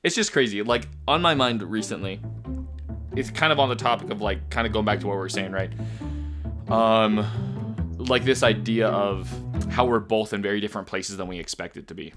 it's just crazy. Like, on my mind recently, it's kind of on the topic of, like, kind of going back to what we were saying, right? Like, this idea of how we're both in very different places than we expected to be,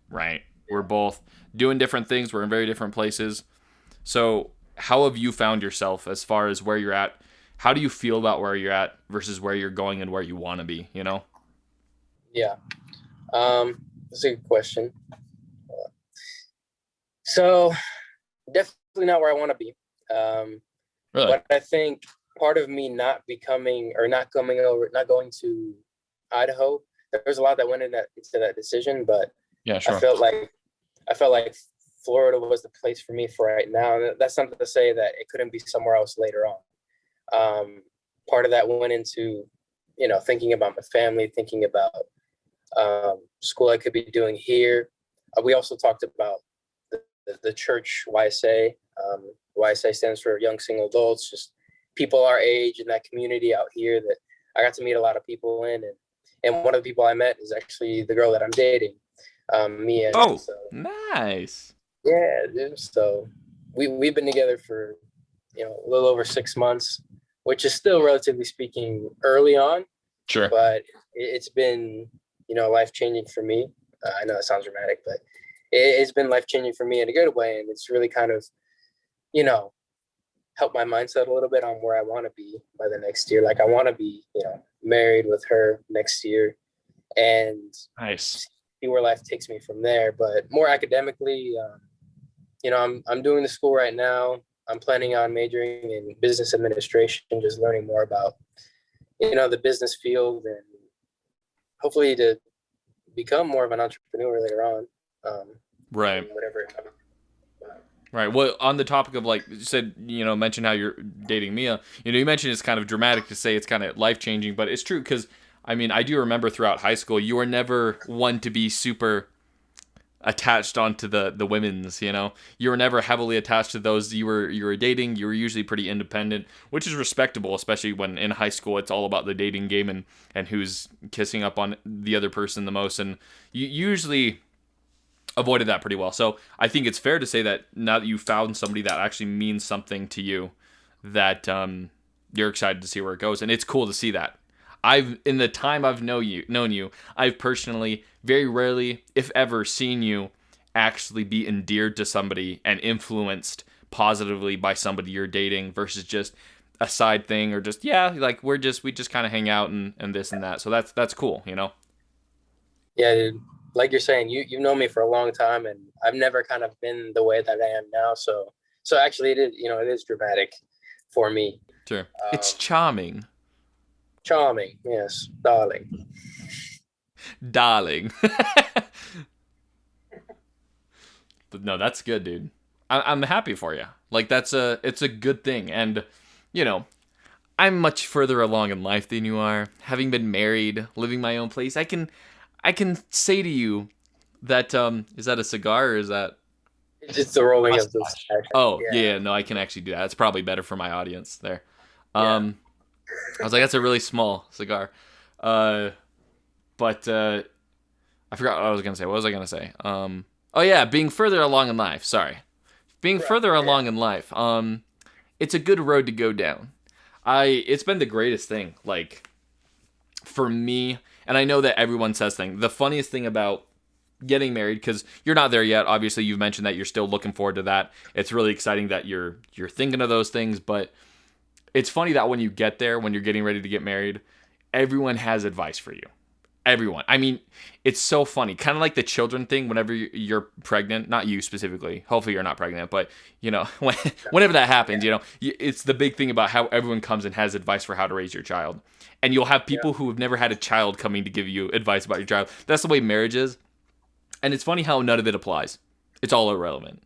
right? We're both doing different things. We're in very different places. So how have you found yourself as far as where you're at? How do you feel about where you're at versus where you're going and where you want to be, you know? Yeah. That's a good question. So definitely not where I want to be. Really? But I think part of me not becoming or not coming over, not going to Idaho, there's a lot that went into that decision, but Yeah, I sure. felt like I felt like Florida was the place for me for right now. And that's something to say that it couldn't be somewhere else later on. Part of that went into, thinking about my family, thinking about school I could be doing here. We also talked about the church YSA. YSA stands for Young Single Adults, just people our age in that community out here that I got to meet a lot of people in. And one of the people I met is actually the girl that I'm dating, Mia. Oh, So nice. yeah, dude. So we've been together for a little over 6 months, which is still relatively speaking early on, Sure. but it's been life changing for me. I know that sounds dramatic, but it's been life changing for me in a good way, and it's really kind of you know helped my mindset a little bit on where I want to be by the next year. Like I want to be married with her next year, and Nice. see where life takes me from there. But more academically, I'm doing the school right now. I'm planning on majoring in business administration, just learning more about, the business field and hopefully to become more of an entrepreneur later on. Right. Whatever. Right. Well, on the topic of, like you said, mention how you're dating Mia. You mentioned it's kind of dramatic to say it's kind of life changing, but it's true because I mean I do remember throughout high school you were never one to be super attached onto the women's. You were never heavily attached to those you were dating. You were usually pretty independent, which is respectable, especially when in high school it's all about the dating game and who's kissing up on the other person the most, and you usually avoided that pretty well. So I think it's fair to say that now that you found somebody that actually means something to you, that you're excited to see where it goes, and it's cool to see that. In the time I've known you, I've personally very rarely, if ever, seen you actually be endeared to somebody and influenced positively by somebody you're dating versus just a side thing or just like we just kind of hang out and this and that. So that's cool. Yeah, dude. Like you're saying, you've known me for a long time, and I've never kind of been the way that I am now. So actually, it is dramatic for me. Sure. It's Um, charming, Charming, yes, darling. darling. But no, that's good, dude. I'm happy for you. Like it's a good thing, and you know, I'm much further along in life than you are. Having been married, living my own place, I can say to you that is that a cigar or is that? It's just the rolling of this action. Oh Yeah, yeah, no, I can actually do that. It's probably better for my audience there. yeah, Um, I was like, that's a really small cigar. Uh, but I forgot what I was gonna say. What was I gonna say? Oh yeah, being further along in life. Sorry, being right. further Yeah, along in life. It's a good road to go down. It's been the greatest thing, like for me, and I know that everyone says things. The funniest thing about getting married, because you're not there yet. Obviously, you've mentioned that you're still looking forward to that. It's really exciting that you're thinking of those things, but it's funny that when you get there, when you're getting ready to get married, everyone has advice for you. Everyone. I mean, it's so funny. Kind of like the children thing whenever you're pregnant. Not you specifically. Hopefully you're not pregnant, but whenever that happens, it's the big thing about how everyone comes and has advice for how to raise your child. And you'll have yeah, people who have never had a child coming to give you advice about your child. That's the way marriage is. And it's funny how none of it applies. It's all irrelevant.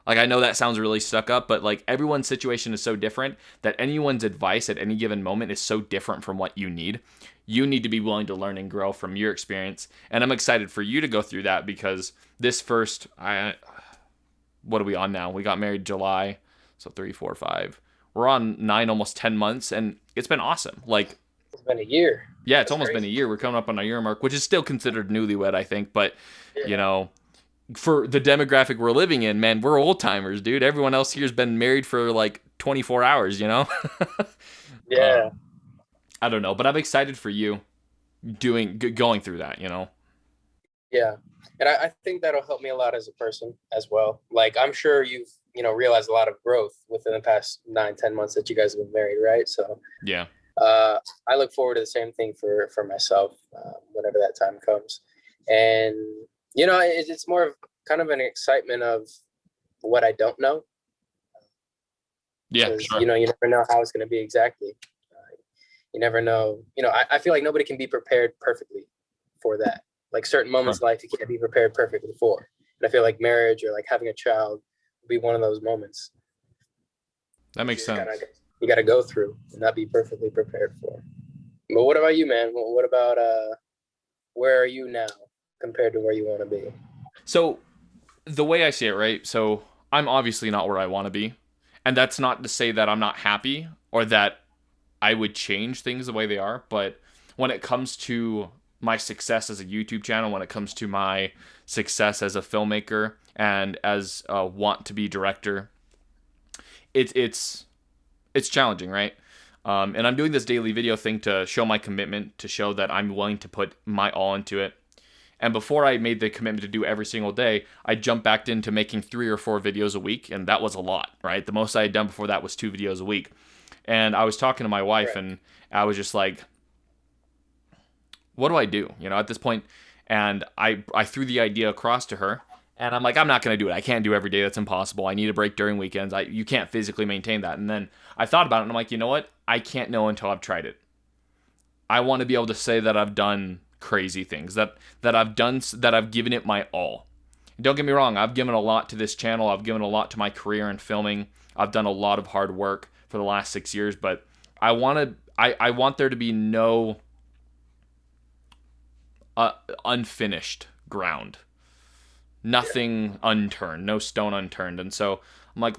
Like, I know that sounds really stuck up, but like everyone's situation is so different that anyone's advice at any given moment is so different from what you need. You need to be willing to learn and grow from your experience. And I'm excited for you to go through that because this first, what are we on now? We got married July. So 3, 4, 5. We're on 9, almost 10 months. And it's been awesome. Like, it's been a year. yeah, it's That's almost been a crazy. year. We're coming up on our year mark, which is still considered newlywed, I think. But, you Yeah, know, for the demographic we're living in, man, we're old timers, dude. Everyone else here's been married for like 24 hours, you know? Yeah. I don't know, but I'm excited for you going through that, you know? Yeah. And I think that'll help me a lot as a person as well. Like, I'm sure you've, realized a lot of growth within the past 9, 10 months that you guys have been married, right? So Yeah. I look forward to the same thing for myself whenever that time comes. And, it's more of kind of an excitement of what I don't know. Yeah, Because, sure. you never know how it's going to be exactly. You never know. I feel like nobody can be prepared perfectly for that. Like certain moments in life, you can't be prepared perfectly for. And I feel like marriage or like having a child will be one of those moments. That makes sense. You got to go through and not be perfectly prepared for. But what about you, man? What about where are you now compared to where you want to be? So the way I see it, right? So I'm obviously not where I want to be. And that's not to say that I'm not happy or that I would change things the way they are. But when it comes to my success as a YouTube channel, when it comes to my success as a filmmaker and as a want to be director, it's challenging, right? And I'm doing this daily video thing to show my commitment, to show that I'm willing to put my all into it. And before I made the commitment to do every single day, I jumped back into making 3 or 4 videos a week, and that was a lot, right? The most I had done before that was 2 videos a week. And I was talking to my wife, and I was just like, what do I do, at this point? And I threw the idea across to her, and I'm like, I'm not going to do it. I can't do every day. That's impossible. I need a break during weekends. You can't physically maintain that. And then I thought about it, and I'm like, you know what? I can't know until I've tried it. I want to be able to say that I've done crazy things, that I've given it my all. Don't get me wrong, I've given a lot to this channel. I've given a lot to my career in filming. I've done a lot of hard work for the last 6 years, but I want there to be no unfinished ground. Nothing unturned, no stone unturned. And so I'm like,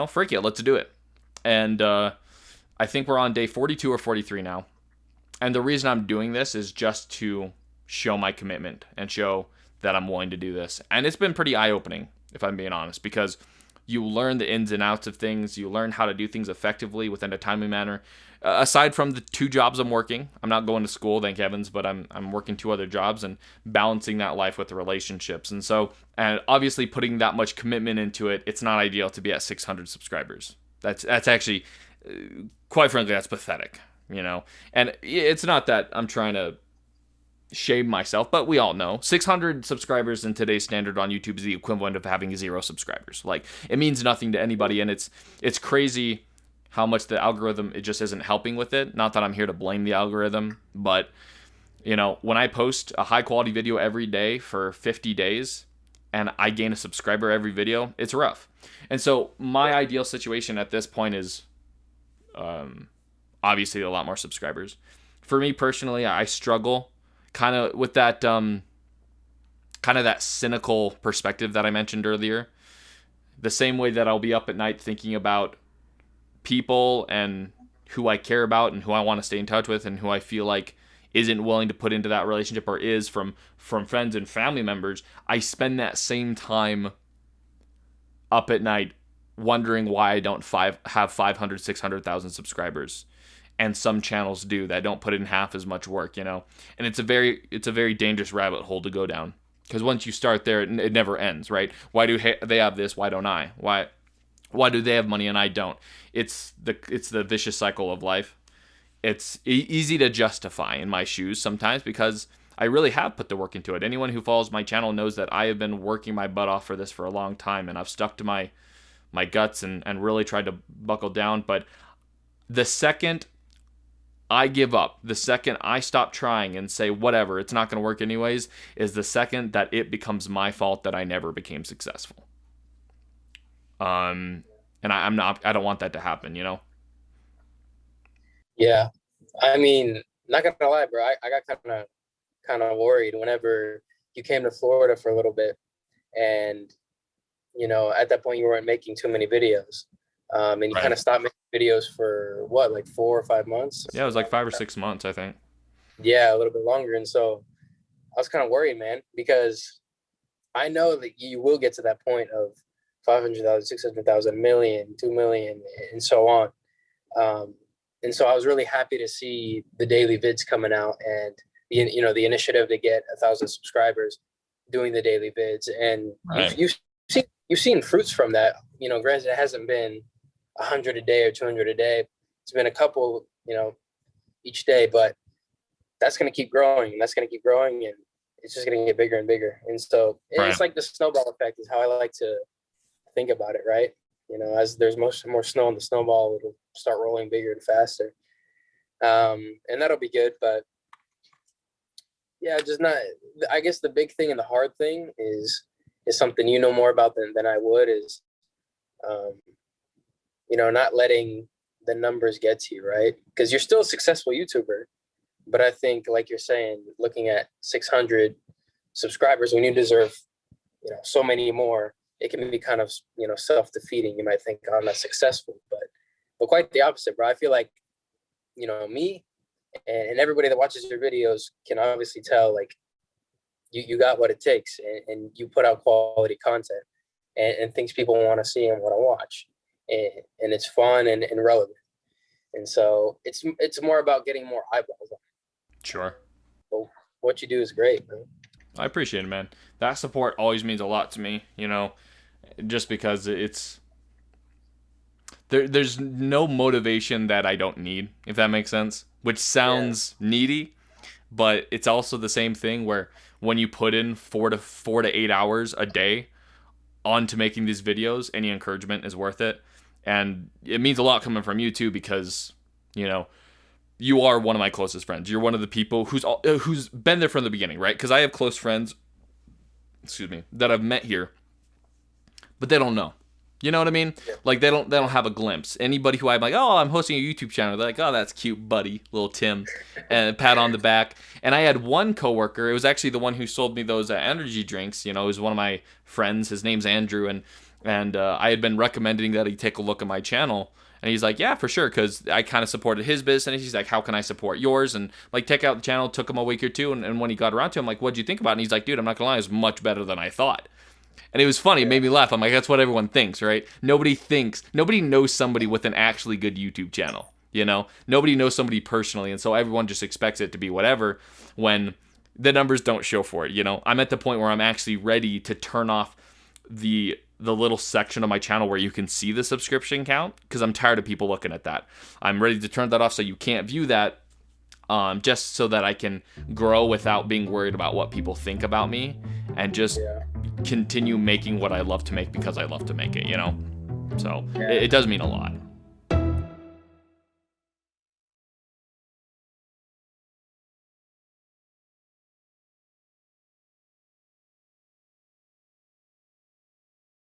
freak it, let's do it. And I think we're on day 42 or 43 now. And the reason I'm doing this is just to show my commitment and show that I'm willing to do this. And it's been pretty eye-opening, if I'm being honest, because you learn the ins and outs of things. You learn how to do things effectively within a timely manner. Aside from the 2 jobs I'm working, I'm not going to school, thank heavens, but I'm working 2 other jobs and balancing that life with the relationships. And so, and obviously putting that much commitment into it, it's not ideal to be at 600 subscribers. That's actually, quite frankly, that's pathetic. And it's not that I'm trying to shame myself, but we all know 600 subscribers in today's standard on YouTube is the equivalent of having 0 subscribers. Like, it means nothing to anybody, and it's crazy how much the algorithm, it just isn't helping with it. Not that I'm here to blame the algorithm, but when I post a high quality video every day for 50 days and I gain a subscriber every video, it's rough. And so my ideal situation at this point is obviously a lot more subscribers. For me personally, I struggle kind of with that that cynical perspective that I mentioned earlier. The same way that I'll be up at night thinking about people and who I care about and who I want to stay in touch with and who I feel like isn't willing to put into that relationship or is from friends and family members, I spend that same time up at night wondering why I don't have 500, 600,000 subscribers. And some channels do that don't put in half as much work, and it's a very dangerous rabbit hole to go down, because once you start there, it never ends, right? Why do they have this? Why don't I? Why do they have money and I don't? It's the vicious cycle of life. It's easy to justify in my shoes sometimes because I really have put the work into it. Anyone who follows my channel knows that I have been working my butt off for this for a long time, and I've stuck to my guts and really tried to buckle down. But the second I give up, the second I stop trying and say, whatever, it's not going to work anyways, is the second that it becomes my fault that I never became successful. And I don't want that to happen, Yeah. I mean, not gonna lie, bro. I got kind of worried whenever you came to Florida for a little bit, and at that point you weren't making too many videos. And you kind of stopped making videos for what, like 4 or 5 months? Yeah, it was like 5 or 6 months, I think. Yeah, a little bit longer. And so I was kind of worried, man, because I know that you will get to that point of 500,000, 600,000, million, 2 million, and so on. And so I was really happy to see the daily vids coming out and the initiative to get 1,000 subscribers doing the daily vids. And Right. you've seen fruits from that. Granted, it hasn't been 100 a day or 200 a day. It's been a couple, each day, but that's going to keep growing, and that's going to keep growing, and it's just going to get bigger and bigger. And so Right. it's like the snowball effect is how I like to think about it, right? As there's more snow on the snowball, it'll start rolling bigger and faster. And that'll be good. But yeah, just not, I guess the big thing and the hard thing is something more about than I would is, not letting the numbers get to you, right? Because you're still a successful YouTuber. But I think, like you're saying, looking at 600 subscribers when you deserve, so many more, it can be kind of, self-defeating. You might think, oh, I'm not successful, but quite the opposite, bro. I feel like, me and everybody that watches your videos can obviously tell, like, you got what it takes, and you put out quality content and things people want to see and want to watch, and it's fun and relevant. And so it's more about getting more eyeballs on. Sure. But what you do is great, man. I appreciate it, man. That support always means a lot to me, just because there's no motivation that I don't need, if that makes sense, which sounds needy, but it's also the same thing where when you put in 4 to 8 hours a day onto making these videos, any encouragement is worth it. And it means a lot coming from you too, because, you are one of my closest friends. You're one of the people who's been there from the beginning, right? Because I have close friends, that I've met here, but they don't know. You know what I mean? Yeah. Like they don't have a glimpse. Anybody who I'm like, oh, I'm hosting a YouTube channel, they're like, oh, that's cute, buddy, little Tim, and pat on the back. And I had one coworker. It was actually the one who sold me those energy drinks. It was one of my friends. His name's Andrew, and I had been recommending that he take a look at my channel. And he's like, yeah, for sure, because I kind of supported his business. He's like, how can I support yours? And like, check out the channel. It took him a week or two. And when he got around to it, I'm like, what'd you think about it? And he's like, dude, I'm not going to lie, it's much better than I thought. And it was funny. It made me laugh. I'm like, that's what everyone thinks, right? Nobody knows somebody with an actually good YouTube channel. Nobody knows somebody personally. And so everyone just expects it to be whatever when the numbers don't show for it. I'm at the point where I'm actually ready to turn off the little section of my channel where you can see the subscription count, because I'm tired of people looking at that. I'm ready to turn that off so you can't view that, just so that I can grow without being worried about what people think about me, and just continue making what I love to make because I love to make it, So it does mean a lot.